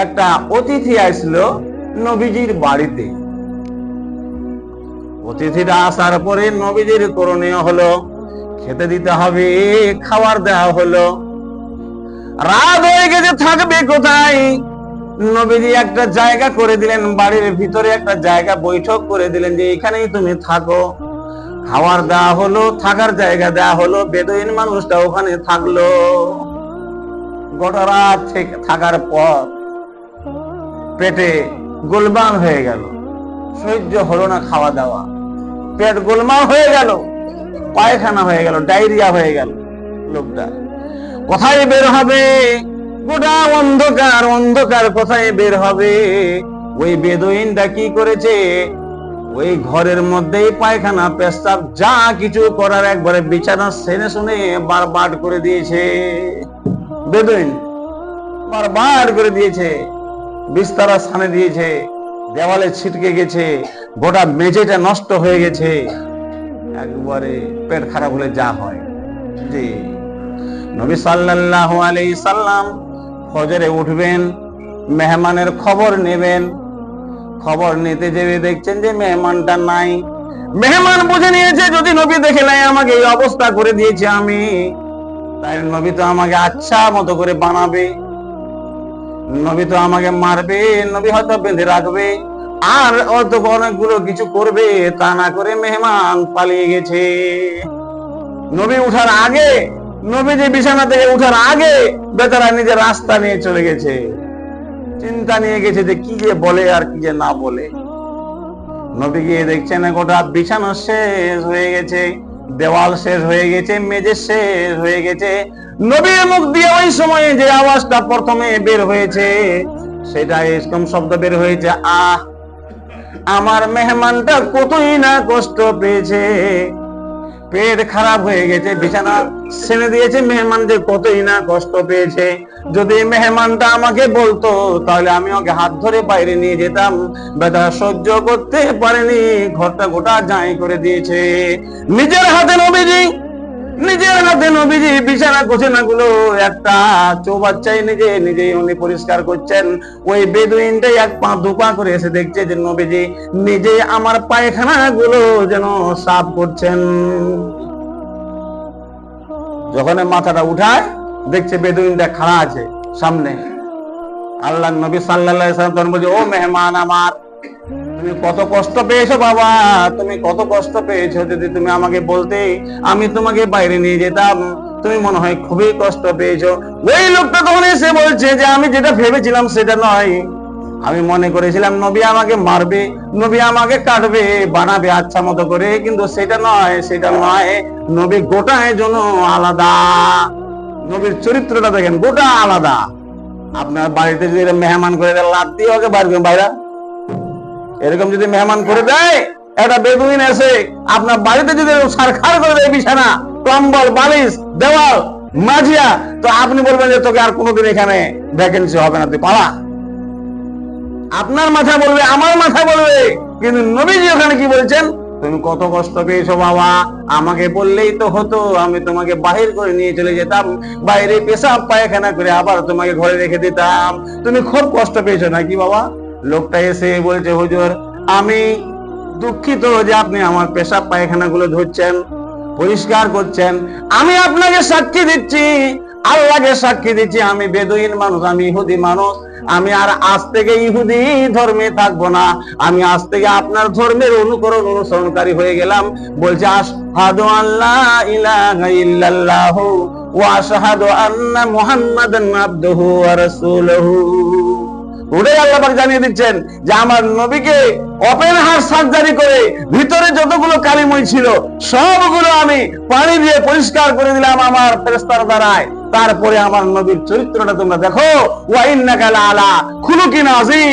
একটা অতিথি আসলো নবীজির বাড়িতে। অতিথিটা আসার পরে নবীজির করণীয় হলো খেতে দিতে হবে, খাবার দেওয়া হলো। রাত হয়ে গেছে, থাকবে কোথায়? নবীজি একটা জায়গা করে দিলেন, বাড়ির ভিতরে একটা জায়গা বৈঠক করে দিলেন যে এখানেই তুমি থাকো। খাবার দেওয়া হলো, থাকার জায়গা দেওয়া হলো, বেদুইন মানুষটা ওখানে থাকলো। গোটা রাত থাকার পর পেটে গোলমাল হয়ে গেল, সহ্য হলো না খাওয়া দাওয়া, পেট গোলমাল হয়ে গেল, পায়খানা হয়ে গেল, ডায়রিয়া হয়ে গেল। লোকটা কোথায় বের হবে? গোটা অন্ধকার অন্ধকার, কোথায় বের হবে? ওই বেদুইনটা কি করেছে, ওই ঘরের মধ্যেই পায়খানা পেশাব যা কিছু করার একবারে বিছানা সেনে শুনে বারবার করে দিয়েছে। বেদুইন বারবার করে দিয়েছে, বিস্তারা ছানে দিয়েছে, দেওয়ালে ছিটকে গেছে, গোটা মেঝেটা নষ্ট হয়ে গেছে। একবারে পেট খারাপ হলে যা হয়। জি, নবী সাল্লাল্লাহু আলাইহি সাল্লাম ফজরে উঠবেন, মেহমানের খবর নেবেন। খবর নিতে যেয়ে দেখছেন যে মেহমানটা নাই। মেহমান বুঝে নিয়েছে যদি নবী দেখে নাই আমাকে এই অবস্থা করে দিয়েছে আমি, তাই নবী তো আমাকে আচ্ছা মতো করে বানাবে, নবী তো আমাকে মারবে, নবী হয়তো বেঁধে রাখবে, আর অত অনেকগুলো কিছু করবে। তা না করে মেহমান পালিয়ে গেছে। নবী উঠার আগে, নবী যে বিছানা থেকে উঠার আগে বেচারা নিজের রাস্তা নিয়ে চলে গেছে, চিন্তা নিয়ে গেছে যে কি যে বলে আর কি যে না বলে। নবী গিয়ে দেখছেন গোটা বিছানা শেষ হয়ে গেছে, দেওয়াল শেষ হয়ে গেছে, মেঝে শেষ হয়ে গেছে। নবীর মুখ দিয়ে ওই সময়ে যে আওয়াজটা প্রথমে বের হয়েছে, সেটা এরকম শব্দ বের হয়েছে, আহ, আমার মেহমানটা কতই না কষ্ট পেয়েছে, পেট খারাপ হয়ে গেছে, বিছানা ছেড়ে দিয়েছে, মেহমান যে কতই না কষ্ট পেয়েছে। যদি মেহমানটা আমাকে বলতো তাহলে আমি ওকে হাত ধরে বাইরে নিয়ে যেতাম, বেদা সহ্য করতে পারেনি, ঘরটা গোটা জাই করে দিয়েছে। নিজের হাতে নবীজি বিছানা গোছানা গুলো একটা চৌবাচ্চায় নিজেই উনি পরিষ্কার করছেন। ওই বেদুইনটাই এক পা দু পা করে এসে দেখছে যে নবীজি নিজেই আমার পায়খানা গুলো যেন সাফ করছেন। যখন মাথাটা উঠায় দেখছে বেদুইনটা খাড়া আছে সামনে। আল্লাহর নবী সাল্লাল্লাহু আলাইহি ওয়াসাল্লাম বলছে, ও মেহমান আমার, তুমি কত কষ্ট পেয়েছো বাবা, তুমি কত কষ্ট পেয়েছো, যদি তুমি আমাকে বলতে আমি তোমাকে বাইরে নিয়ে যেতাম। তুমি মনে হয় খুবই কষ্ট পেয়েছো। ওই লোকটা তখন এসে বলছে যে আমি যেটা ভেবেছিলাম সেটা নয়, আমি মনে করেছিলাম নবী আমাকে মারবে, নবী আমাকে কাটবে, বানাবে আচ্ছা মতো করে, কিন্তু সেটা নয়, সেটা নয়। নবী গোটায় জন্য আলাদা, নবীর চরিত্রটা দেখেন গোটা আলাদা। আপনার বাড়িতে যদি মেহমান করে দেয়, লাত দিয়ে ওকে বাইরে, এরকম যদি মেহমান করে দেয়, একটা বেদুইন এসে আপনার বাড়িতে যদি সারখার করে দেয়, বিছানা, কম্বল, বালিশ, দেওয়াল, মাজিয়া, তো আপনি বলবেন যে তোকে আর কোনোদিন এখানে ভ্যাকেন্সি হবে না, তুই পালা। আপনার মাথা বলবে, আমার মাথা বলবে, কিন্তু নবীজি ওখানে কি বলছেন, তুমি কত কষ্ট পেয়েছো বাবা, আমাকে বললেই তো হতো, আমি তোমাকে বাহির করে নিয়ে চলে যেতাম, বাইরে পেশাব পায়খানা করে আবার তোমাকে ঘরে রেখে দিতাম, তুমি খুব কষ্ট পেয়েছো নাকি বাবা? লোকটা এসে বলছে, হুজুর আমি দুঃখিত যে আপনি আমার পেশাব পায়খানা গুলো ধরছেন, পরিষ্কার করছেন। আমি আপনাকে সাক্ষী দিচ্ছি, আল্লাহকে সাক্ষী দিচ্ছি, আমি বেদুইন মানুষ, আমি ইহুদি মানুষ, আমি আর আজ থেকে ইহুদি ধর্মে থাকবো না, আমি আজ থেকে আপনার ধর্মের অনুসরণকারী হয়ে গেলাম। বলছে, আশহাদু আল্লা ইলাহা ইল্লাল্লাহু ওয়া আশহাদু আন্না মুহাম্মাদান আবদুহু ওয়া রাসূলুহু। ওটাই আল্লাহ পাক জানিয়ে দিচ্ছেন যে আমার নবীকে ওপেন হার্ট সার্জারি করে ভিতরে যতগুলো কালিময় ছিল সবগুলো আমি পানি দিয়ে পরিষ্কার করে দিলাম আমার ফেরেশতার দ্বারায়। তারপরে আমার নবীর চরিত্রটা তোমরা দেখো, ওয়া ইন্নাকা লা আলা খুলুকিন আযীম।